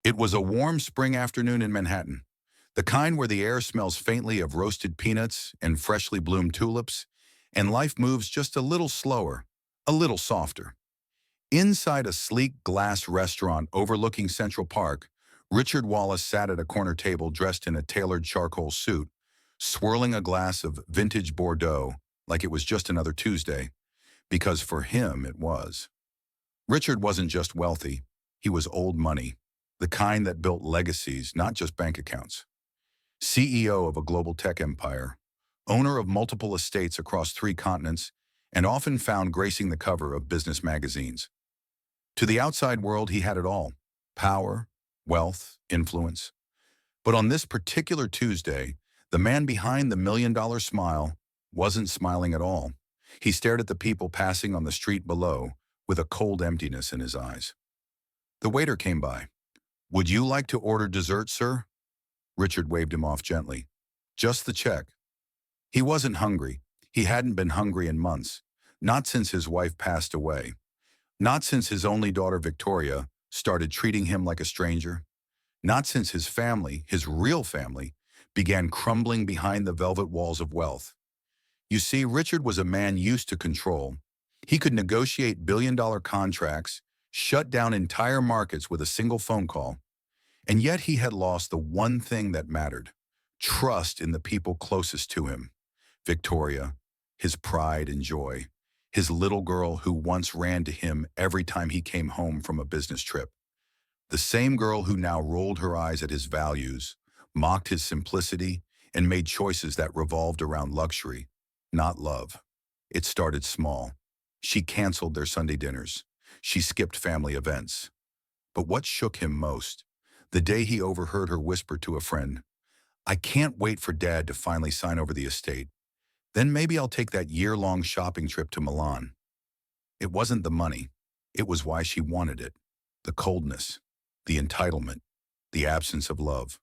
It was a warm spring afternoon in Manhattan, the kind where the air smells faintly of roasted peanuts and freshly bloomed tulips, and life moves just a little slower, a little softer. Inside a sleek glass restaurant overlooking Central Park, Richard Wallace sat at a corner table dressed in a tailored charcoal suit, swirling a glass of vintage Bordeaux like it was just another Tuesday, because for him it was. Richard wasn't just wealthy, he was old money, the kind that built legacies, not just bank accounts. CEO of a global tech empire, owner of multiple estates across 3 continents, and often found gracing the cover of business magazines. To the outside world, he had it all: power, wealth, influence. But on this particular Tuesday, the man behind the $1 million smile wasn't smiling at all. He stared at the people passing on the street below with a cold emptiness in his eyes. The waiter came by. "Would you like to order dessert, sir?" Richard waved him off gently. "Just the check." He wasn't hungry. He hadn't been hungry in months. Not since his wife passed away. Not since his only daughter, Victoria, started treating him like a stranger. Not since his family, his real family, began crumbling behind the velvet walls of wealth. You see, Richard was a man used to control. He could negotiate billion-dollar contracts, shut down entire markets with a single phone call. And yet he had lost the one thing that mattered: trust in the people closest to him. Victoria, his pride and joy, his little girl who once ran to him every time he came home from a business trip. The same girl who now rolled her eyes at his values, mocked his simplicity, and made choices that revolved around luxury, not love. It started small. She canceled their Sunday dinners. She skipped family events. But what shook him most? The day he overheard her whisper to a friend, "I can't wait for Dad to finally sign over the estate. Then maybe I'll take that year-long shopping trip to Milan." It wasn't the money. It was why she wanted it. The coldness, the entitlement, the absence of love.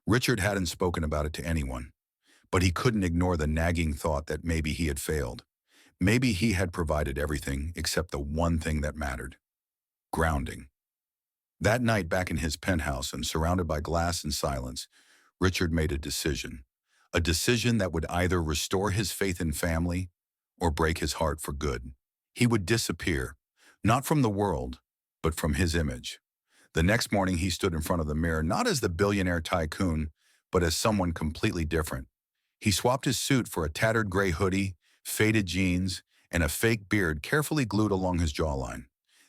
Richard hadn't spoken about it to anyone, but he couldn't ignore the nagging thought that maybe he had failed. Maybe he had provided everything except the one thing that mattered: grounding. That night, back in his penthouse and surrounded by glass and silence, Richard made a decision. A decision that would either restore his faith in family or break his heart for good. He would disappear, not from the world, but from his image. The next morning, he stood in front of the mirror, not as the billionaire tycoon, but as someone completely different. He swapped his suit for a tattered gray hoodie, faded jeans, and a fake beard carefully glued along his jawline.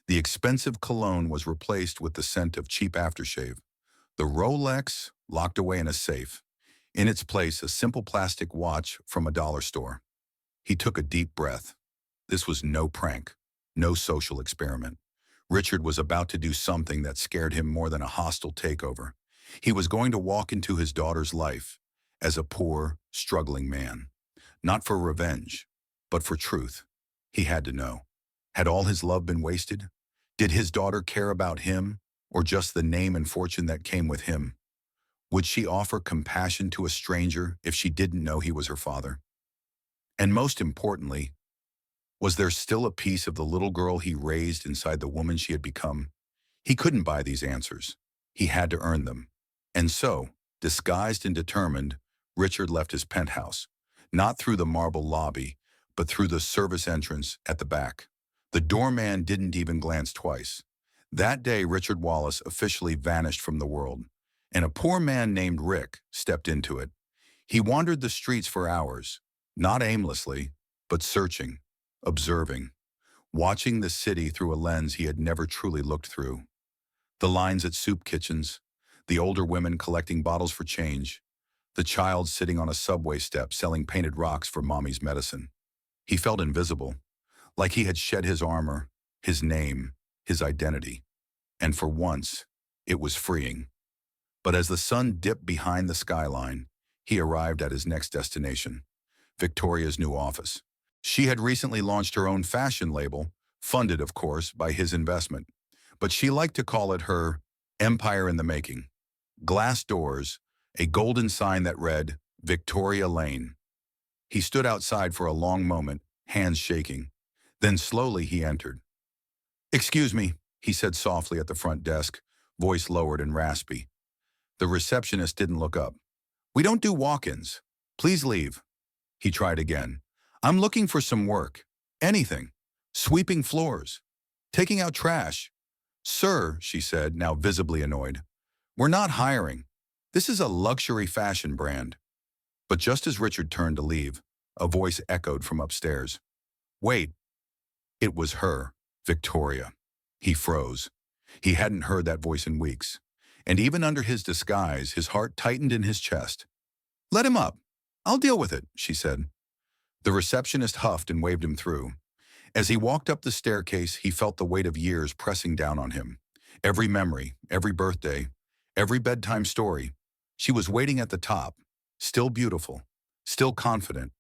The expensive cologne was replaced with the scent of cheap aftershave. The Rolex locked away in a safe. In its place, a simple plastic watch from a dollar store. He took a deep breath. This was no prank, no social experiment. Richard was about to do something that scared him more than a hostile takeover. He was going to walk into his daughter's life as a poor, struggling man. Not for revenge, but for truth. He had to know. Had all his love been wasted? Did his daughter care about him, or just the name and fortune that came with him? Would she offer compassion to a stranger if she didn't know he was her father? And most importantly, was there still a piece of the little girl he raised inside the woman she had become? He couldn't buy these answers. He had to earn them. And so, disguised and determined, Richard left his penthouse, not through the marble lobby, but through the service entrance at the back. The doorman didn't even glance twice. That day, Richard Wallace officially vanished from the world, and a poor man named Rick stepped into it. He wandered the streets for hours, not aimlessly, but searching, observing, watching the city through a lens he had never truly looked through. The lines at soup kitchens, the older women collecting bottles for change, the child sitting on a subway step selling painted rocks for mommy's medicine. He felt invisible, like he had shed his armor, his name, his identity. And for once, it was freeing. But as the sun dipped behind the skyline, he arrived at his next destination, Victoria's new office. She had recently launched her own fashion label, funded, of course, by his investment. But she liked to call it her empire in the making. Glass doors, a golden sign that read, Victoria Lane. He stood outside for a long moment, hands shaking. Then slowly he entered. "Excuse me," he said softly at the front desk, voice lowered and raspy. The receptionist didn't look up. "We don't do walk-ins. Please leave." He tried again. "I'm looking for some work. Anything. Sweeping floors. Taking out trash." "Sir," she said, now visibly annoyed, "we're not hiring. This is a luxury fashion brand." But just as Richard turned to leave, a voice echoed from upstairs. "Wait." It was her, Victoria. He froze. He hadn't heard that voice in weeks. And even under his disguise, his heart tightened in his chest. "Let him up. I'll deal with it," she said. The receptionist huffed and waved him through. As he walked up the staircase, he felt the weight of years pressing down on him. Every memory, every birthday, every bedtime story. She was waiting at the top, still beautiful, still confident,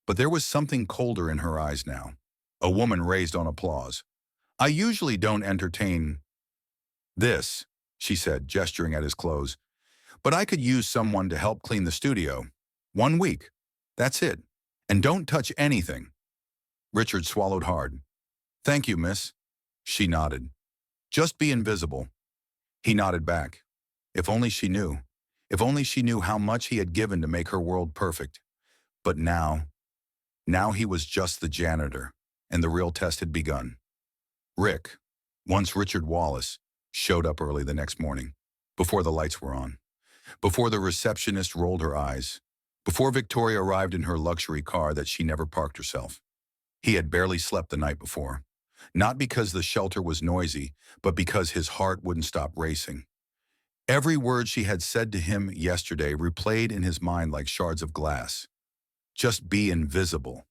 but there was something colder in her eyes now. A woman raised on applause. "I usually don't entertain this," she said, gesturing at his clothes, "but I could use someone to help clean the studio. 1 week. That's it. And don't touch anything." Richard swallowed hard. "Thank you, miss." She nodded. "Just be invisible." He nodded back. If only she knew. If only she knew how much he had given to make her world perfect. But now he was just the janitor, and the real test had begun. Rick, once Richard Wallace, showed up early the next morning, before the lights were on, before the receptionist rolled her eyes, before Victoria arrived in her luxury car that she never parked herself. He had barely slept the night before, not because the shelter was noisy, but because his heart wouldn't stop racing. Every word she had said to him yesterday replayed in his mind like shards of glass. Just be invisible.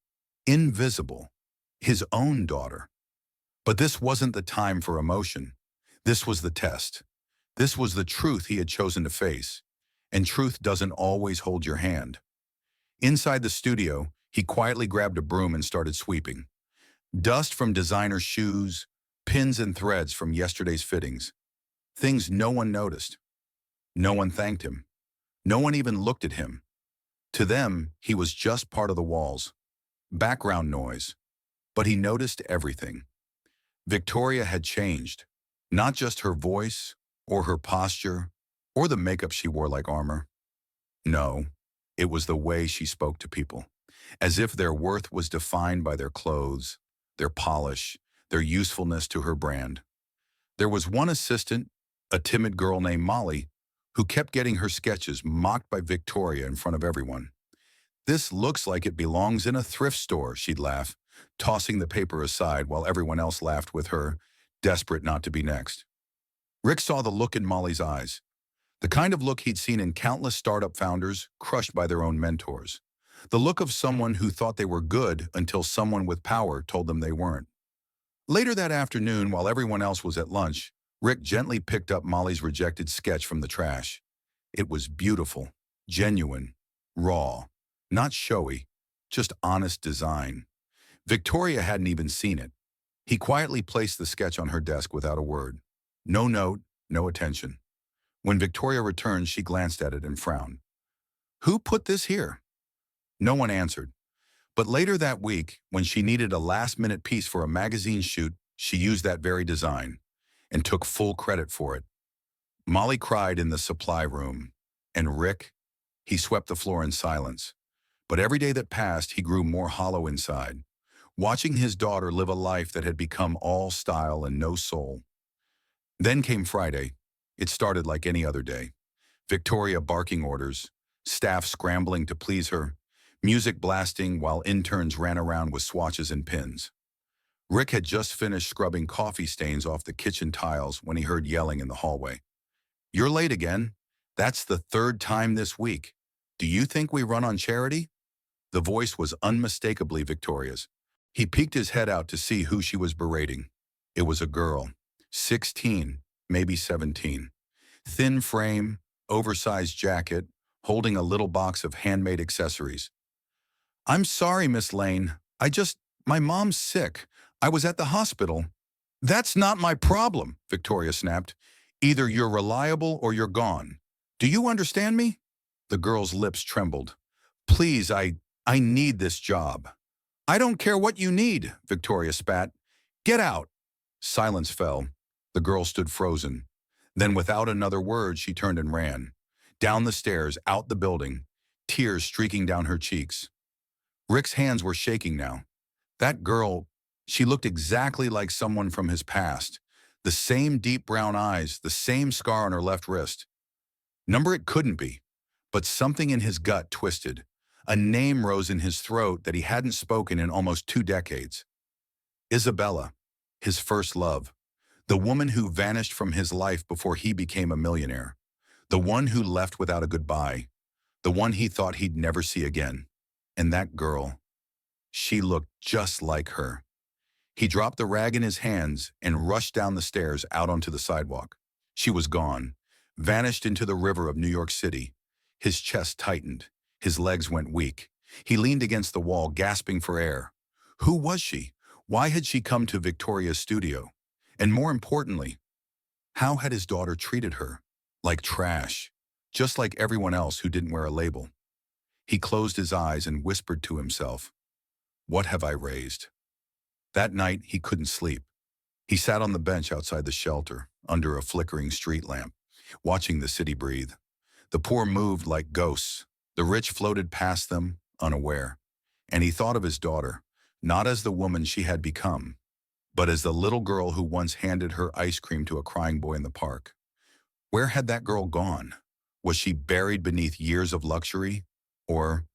Invisible. His own daughter. But this wasn't the time for emotion. This was the test. This was the truth he had chosen to face. And truth doesn't always hold your hand. Inside the studio, he quietly grabbed a broom and started sweeping. Dust from designer shoes, pins and threads from yesterday's fittings. Things no one noticed. No one thanked him. No one even looked at him. To them, he was just part of the walls. Background noise. But he noticed everything. Victoria had changed. Not just her voice, or her posture, or the makeup she wore like armor. No, it was the way she spoke to people. As if their worth was defined by their clothes, their polish, their usefulness to her brand. There was one assistant, a timid girl named Molly, who kept getting her sketches mocked by Victoria in front of everyone. "This looks like it belongs in a thrift store," she'd laugh, tossing the paper aside while everyone else laughed with her, desperate not to be next. Rick saw the look in Molly's eyes, the kind of look he'd seen in countless startup founders crushed by their own mentors. The look of someone who thought they were good until someone with power told them they weren't. Later that afternoon, while everyone else was at lunch, Rick gently picked up Molly's rejected sketch from the trash. It was beautiful, genuine, raw, not showy, just honest design. Victoria hadn't even seen it. He quietly placed the sketch on her desk without a word. No note, no attention. When Victoria returned, she glanced at it and frowned. "Who put this here?" No one answered. But later that week, when she needed a last-minute piece for a magazine shoot, she used that very design and took full credit for it. Molly cried in the supply room, and Rick, he swept the floor in silence. But every day that passed, he grew more hollow inside, watching his daughter live a life that had become all style and no soul. Then came Friday. It started like any other day. Victoria barking orders, staff scrambling to please her, music blasting while interns ran around with swatches and pins. Rick had just finished scrubbing coffee stains off the kitchen tiles when he heard yelling in the hallway. "You're late again. That's the third time this week. Do you think we run on charity?" The voice was unmistakably Victoria's. He peeked his head out to see who she was berating. It was a girl, 16, maybe 17. Thin frame, oversized jacket, holding a little box of handmade accessories. "I'm sorry, Miss Lane. My mom's sick. I was at the hospital." "That's not my problem," Victoria snapped. "Either you're reliable or you're gone. Do you understand me?" The girl's lips trembled. "Please, I need this job." "I don't care what you need," Victoria spat. "Get out." Silence fell. The girl stood frozen. Then without another word, she turned and ran. Down the stairs, out the building, tears streaking down her cheeks. Rick's hands were shaking now. That girl, she looked exactly like someone from his past. The same deep brown eyes, the same scar on her left wrist. Number it couldn't be, but something in his gut twisted. A name rose in his throat that he hadn't spoken in almost 2 decades. Isabella, his first love. The woman who vanished from his life before he became a millionaire. The one who left without a goodbye. The one he thought he'd never see again. And that girl, she looked just like her. He dropped the rag in his hands and rushed down the stairs out onto the sidewalk. She was gone, vanished into the river of New York City. His chest tightened. His legs went weak. He leaned against the wall, gasping for air. Who was she? Why had she come to Victoria's studio? And more importantly, how had his daughter treated her? Like trash, just like everyone else who didn't wear a label. He closed his eyes and whispered to himself, "What have I raised?" That night, he couldn't sleep. He sat on the bench outside the shelter, under a flickering street lamp, watching the city breathe. The poor moved like ghosts. The rich floated past them, unaware. And he thought of his daughter, not as the woman she had become, but as the little girl who once handed her ice cream to a crying boy in the park. Where had that girl gone? Was she buried beneath years of luxury? Or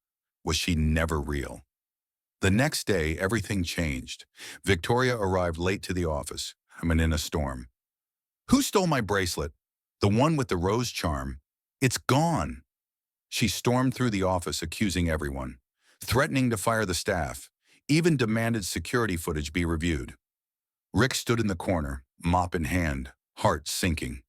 was she never real? The next day, everything changed. Victoria arrived late to the office, in a storm. "Who stole my bracelet? The one with the rose charm. It's gone." She stormed through the office, accusing everyone, threatening to fire the staff, even demanded security footage be reviewed. Rick stood in the corner, mop in hand, heart sinking.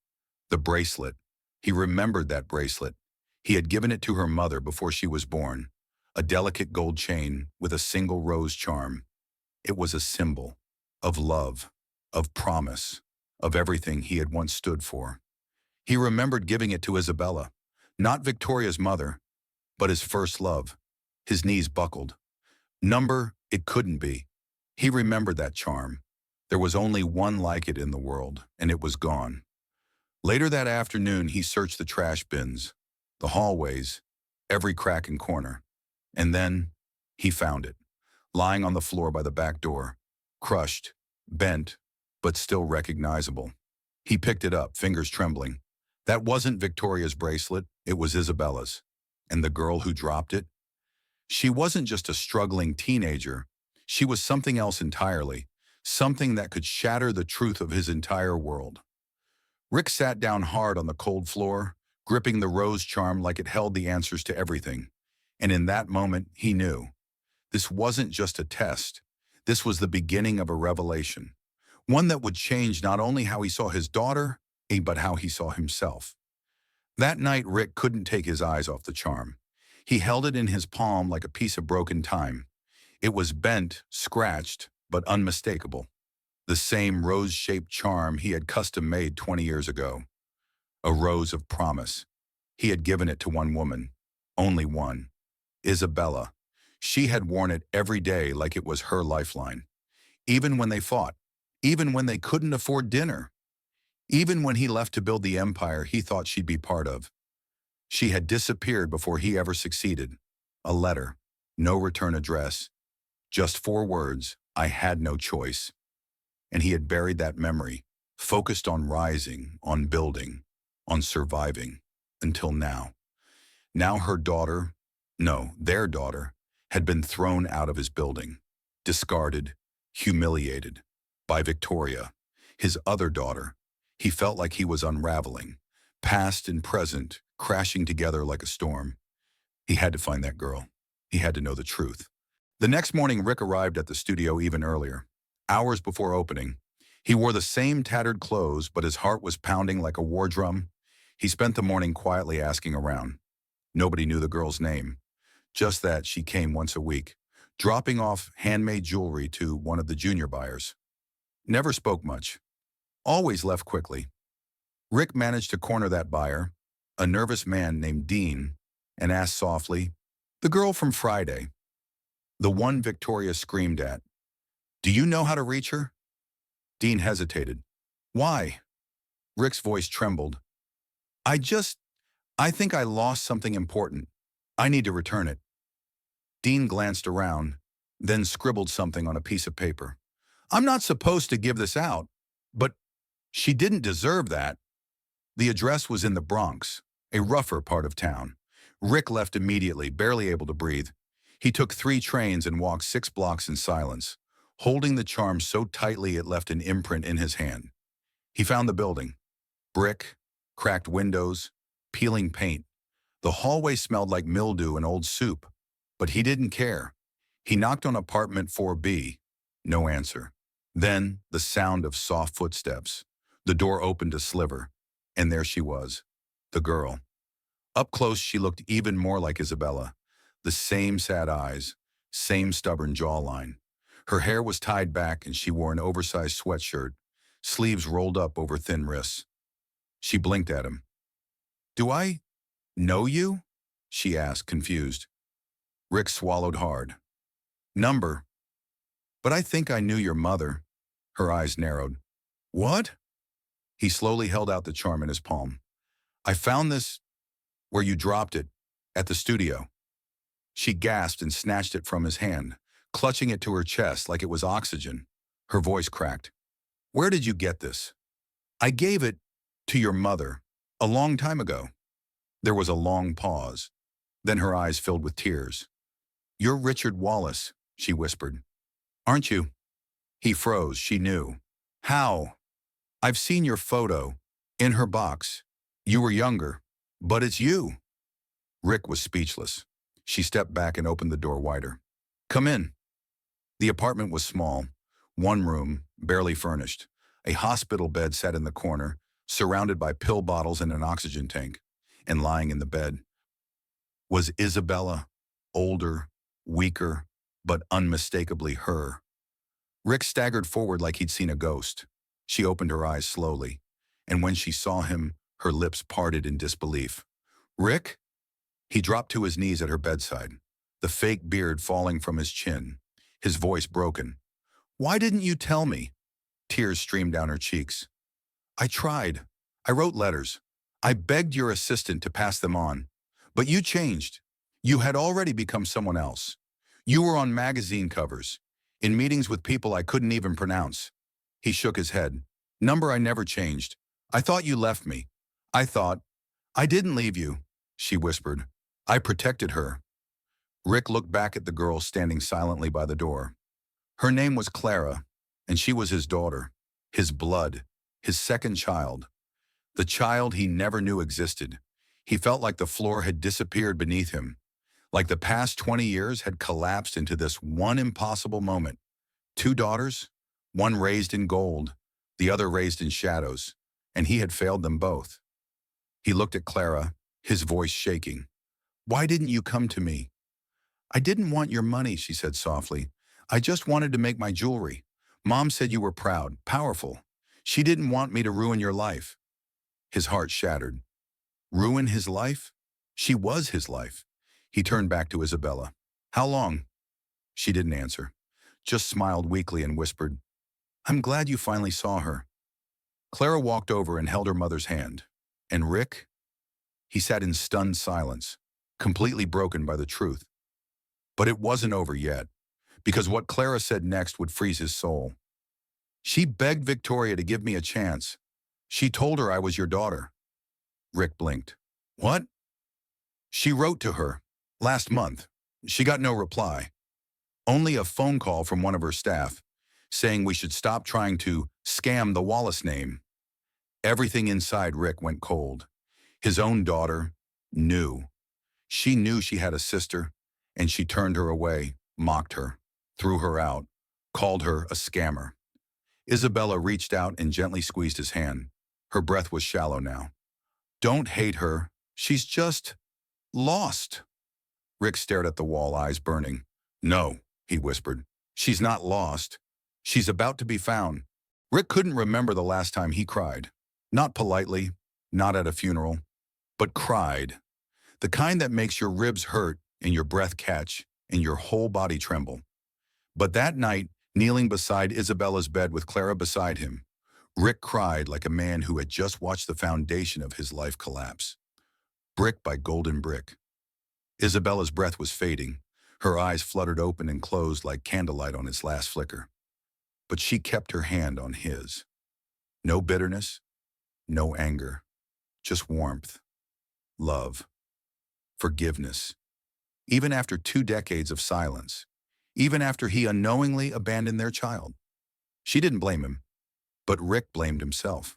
The bracelet. He remembered that bracelet. He had given it to her mother before she was born. A delicate gold chain with a single rose charm. It was a symbol of love, of promise, of everything he had once stood for. He remembered giving it to Isabella, not Victoria's mother, but his first love. His knees buckled. Number, it couldn't be. He remembered that charm. There was only one like it in the world, and it was gone. Later that afternoon, he searched the trash bins, the hallways, every crack and corner. And then he found it, lying on the floor by the back door, crushed, bent, but still recognizable. He picked it up, fingers trembling. That wasn't Victoria's bracelet, it was Isabella's. And the girl who dropped it? She wasn't just a struggling teenager. She was something else entirely, something that could shatter the truth of his entire world. Rick sat down hard on the cold floor, gripping the rose charm like it held the answers to everything. And in that moment, he knew. This wasn't just a test. This was the beginning of a revelation. One that would change not only how he saw his daughter, but how he saw himself. That night, Rick couldn't take his eyes off the charm. He held it in his palm like a piece of broken time. It was bent, scratched, but unmistakable. The same rose-shaped charm he had custom-made 20 years ago. A rose of promise. He had given it to one woman. Only one. Isabella. She had worn it every day like it was her lifeline. Even when they fought. Even when they couldn't afford dinner. Even when he left to build the empire he thought she'd be part of. She had disappeared before he ever succeeded. A letter. No return address. Just 4 words. I had no choice. And he had buried that memory, focused on rising, on building, on surviving, until now. Now her daughter, no, their daughter, had been thrown out of his building, discarded, humiliated, by Victoria, his other daughter. He felt like he was unraveling, past and present, crashing together like a storm. He had to find that girl. He had to know the truth. The next morning, Rick arrived at the studio even earlier. Hours before opening, he wore the same tattered clothes, but his heart was pounding like a war drum. He spent the morning quietly asking around. Nobody knew the girl's name, just that she came once a week, dropping off handmade jewelry to one of the junior buyers. Never spoke much, always left quickly. Rick managed to corner that buyer, a nervous man named Dean, and asked softly, "The girl from Friday, the one Victoria screamed at, do you know how to reach her?" Dean hesitated. "Why?" Rick's voice trembled. I just, I think I lost something important. I need to return it. Dean glanced around, then scribbled something on a piece of paper. I'm not supposed to give this out, but she didn't deserve that. The address was in the Bronx, a rougher part of town. Rick left immediately, barely able to breathe. He took 3 trains and walked 6 blocks in silence, holding the charm so tightly it left an imprint in his hand. He found the building. Brick, cracked windows, peeling paint. The hallway smelled like mildew and old soup, but he didn't care. He knocked on apartment 4B. No answer. Then the sound of soft footsteps. The door opened a sliver, and there she was, the girl. Up close, she looked even more like Isabella. The same sad eyes, same stubborn jawline. Her hair was tied back and she wore an oversized sweatshirt, sleeves rolled up over thin wrists. She blinked at him. Do I know you? She asked, confused. Rick swallowed hard. Number. But I think I knew your mother. Her eyes narrowed. What? He slowly held out the charm in his palm. I found this where you dropped it, at the studio. She gasped and snatched it from his hand, clutching it to her chest like it was oxygen. Her voice cracked. Where did you get this? I gave it to your mother, a long time ago. There was a long pause. Then her eyes filled with tears. You're Richard Wallace, she whispered. Aren't you? He froze, she knew. How? I've seen your photo. In her box. You were younger. But it's you. Rick was speechless. She stepped back and opened the door wider. Come in. The apartment was small. 1 room, barely furnished. A hospital bed sat in the corner, surrounded by pill bottles and an oxygen tank. And lying in the bed was Isabella, older, weaker, but unmistakably her. Rick staggered forward like he'd seen a ghost. She opened her eyes slowly, and when she saw him, her lips parted in disbelief. Rick? He dropped to his knees at her bedside, the fake beard falling from his chin, his voice broken. Why didn't you tell me? Tears streamed down her cheeks. I tried. I wrote letters. I begged your assistant to pass them on. But you changed. You had already become someone else. You were on magazine covers, in meetings with people I couldn't even pronounce. He shook his head. Number, I never changed. I thought you left me. I didn't leave you, she whispered. I protected her. Rick looked back at the girl standing silently by the door. Her name was Clara, and she was his daughter, his blood, his second child. The child he never knew existed. He felt like the floor had disappeared beneath him, like the past 20 years had collapsed into this one impossible moment. 2 daughters, one raised in gold, the other raised in shadows, and he had failed them both. He looked at Clara, his voice shaking. Why didn't you come to me? I didn't want your money, she said softly. I just wanted to make my jewelry. Mom said you were proud, powerful. She didn't want me to ruin your life. His heart shattered. Ruin his life? She was his life. He turned back to Isabella. How long? She didn't answer, just smiled weakly and whispered, I'm glad you finally saw her. Clara walked over and held her mother's hand. And Rick? He sat in stunned silence, completely broken by the truth. But it wasn't over yet, because what Clara said next would freeze his soul. She begged Victoria to give me a chance. She told her I was your daughter. Rick blinked. What? She wrote to her. Last month. She got no reply. Only a phone call from one of her staff, saying we should stop trying to scam the Wallace name. Everything inside Rick went cold. His own daughter knew. She knew she had a sister, and she turned her away, mocked her, threw her out, called her a scammer. Isabella reached out and gently squeezed his hand. Her breath was shallow now. Don't hate her. She's just lost. Rick stared at the wall, eyes burning. No, he whispered. She's not lost. She's about to be found. Rick couldn't remember the last time he cried. Not politely, not at a funeral, but cried. The kind that makes your ribs hurt and your breath catch and your whole body tremble. But that night, kneeling beside Isabella's bed with Clara beside him, Rick cried like a man who had just watched the foundation of his life collapse. Brick by golden brick. Isabella's breath was fading. Her eyes fluttered open and closed like candlelight on its last flicker. But she kept her hand on his. No bitterness, no anger, just warmth, love, forgiveness. Even after 2 decades of silence, even after he unknowingly abandoned their child. She didn't blame him, but Rick blamed himself.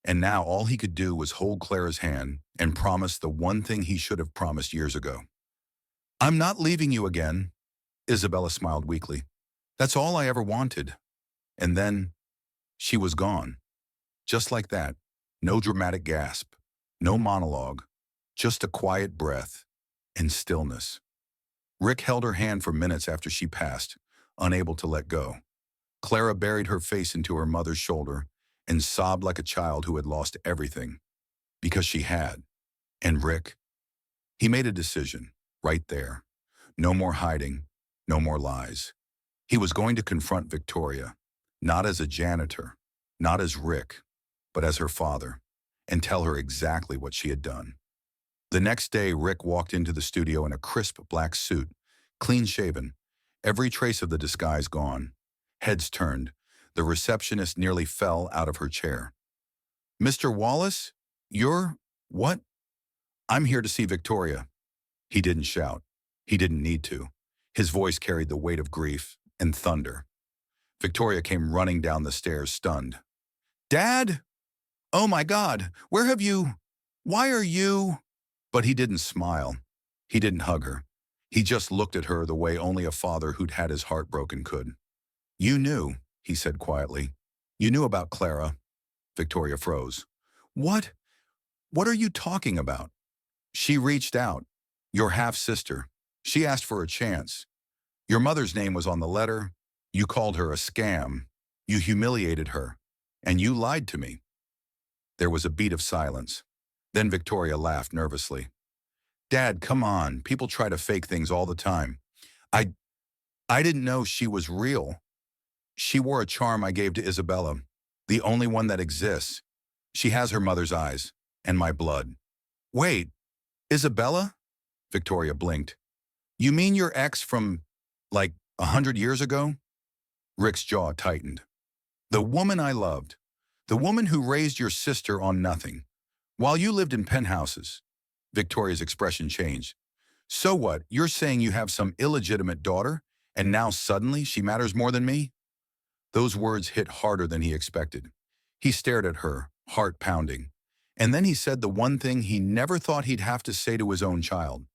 And now all he could do was hold Clara's hand and promise the one thing he should have promised years ago. "I'm not leaving you again," Isabella smiled weakly. "That's all I ever wanted." And then she was gone. Just like that. No dramatic gasp, no monologue, just a quiet breath and stillness. Rick held her hand for minutes after she passed, unable to let go. Clara buried her face into her mother's shoulder and sobbed like a child who had lost everything, because she had. And Rick, he made a decision, right there. No more hiding, no more lies. He was going to confront Victoria, not as a janitor, not as Rick, but as her father, and tell her exactly what she had done. The next day, Rick walked into the studio in a crisp black suit, clean-shaven, every trace of the disguise gone. Heads turned. The receptionist nearly fell out of her chair. "Mr. Wallace? You're... what?" "I'm here to see Victoria." He didn't shout. He didn't need to. His voice carried the weight of grief and thunder. Victoria came running down the stairs, stunned. "Dad? Oh my God, where have you... why are you..." But he didn't smile. He didn't hug her. He just looked at her the way only a father who'd had his heart broken could. "You knew," he said quietly. "You knew about Clara." Victoria froze. "What? What are you talking about?" "She reached out. Your half-sister. She asked for a chance. Your mother's name was on the letter. You called her a scam. You humiliated her. And you lied to me." There was a beat of silence. Then Victoria laughed nervously. "Dad, come on. People try to fake things all the time. I didn't know she was real. She wore a charm I gave to Isabella, the only one that exists. She has her mother's eyes, and my blood." "Wait, Isabella?" Victoria blinked. "You mean your ex from, like, 100 years ago?" Rick's jaw tightened. "The woman I loved. The woman who raised your sister on nothing. While you lived in penthouses." Victoria's expression changed. "So what, you're saying you have some illegitimate daughter, and now suddenly she matters more than me?" Those words hit harder than he expected. He stared at her, heart pounding. And then he said the one thing he never thought he'd have to say to his own child.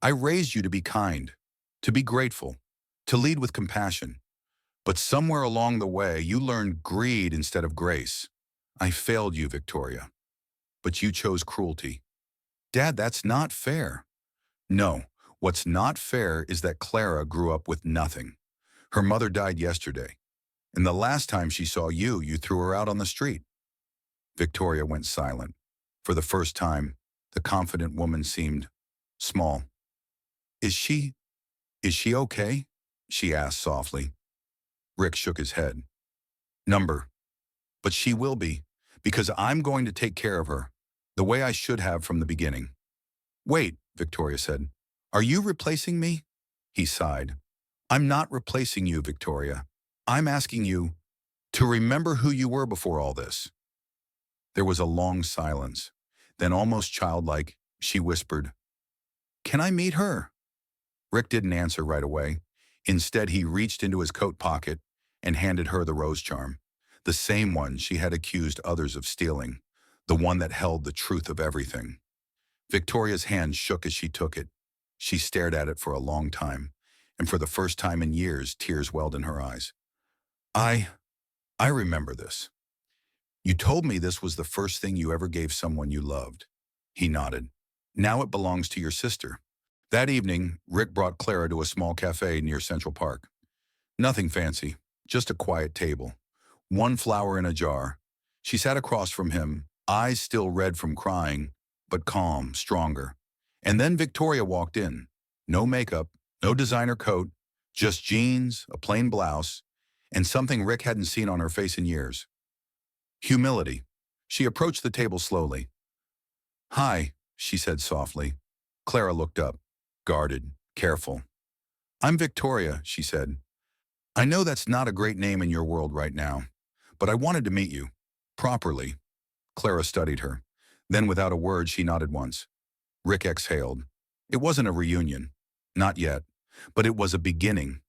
"I raised you to be kind, to be grateful, to lead with compassion. But somewhere along the way, you learned greed instead of grace. I failed you, Victoria. But you chose cruelty." "Dad, that's not fair." "No, what's not fair is that Clara grew up with nothing. Her mother died yesterday. And the last time she saw you, you threw her out on the street." Victoria went silent. For the first time, the confident woman seemed small. Is she okay?" she asked softly. Rick shook his head. "Number. But she will be, because I'm going to take care of her, the way I should have from the beginning." "Wait," Victoria said. "Are you replacing me?" He sighed. "I'm not replacing you, Victoria. I'm asking you to remember who you were before all this." There was a long silence. Then, almost childlike, she whispered, "Can I meet her?" Rick didn't answer right away. Instead, he reached into his coat pocket and handed her the rose charm, the same one she had accused others of stealing, the one that held the truth of everything. Victoria's hand shook as she took it. She stared at it for a long time, and for the first time in years, tears welled in her eyes. I remember this. You told me this was the first thing you ever gave someone you loved." He nodded. "Now it belongs to your sister." That evening, Rick brought Clara to a small cafe near Central Park. Nothing fancy, just a quiet table. One flower in a jar. She sat across from him, eyes still red from crying, but calm, stronger. And then Victoria walked in. No makeup, no designer coat, just jeans, a plain blouse, and something Rick hadn't seen on her face in years. Humility. She approached the table slowly. "Hi," she said softly. Clara looked up, guarded, careful. "I'm Victoria," she said. "I know that's not a great name in your world right now, but I wanted to meet you. Properly." Clara studied her. Then without a word, she nodded once. Rick exhaled. It wasn't a reunion. Not yet. But it was a beginning.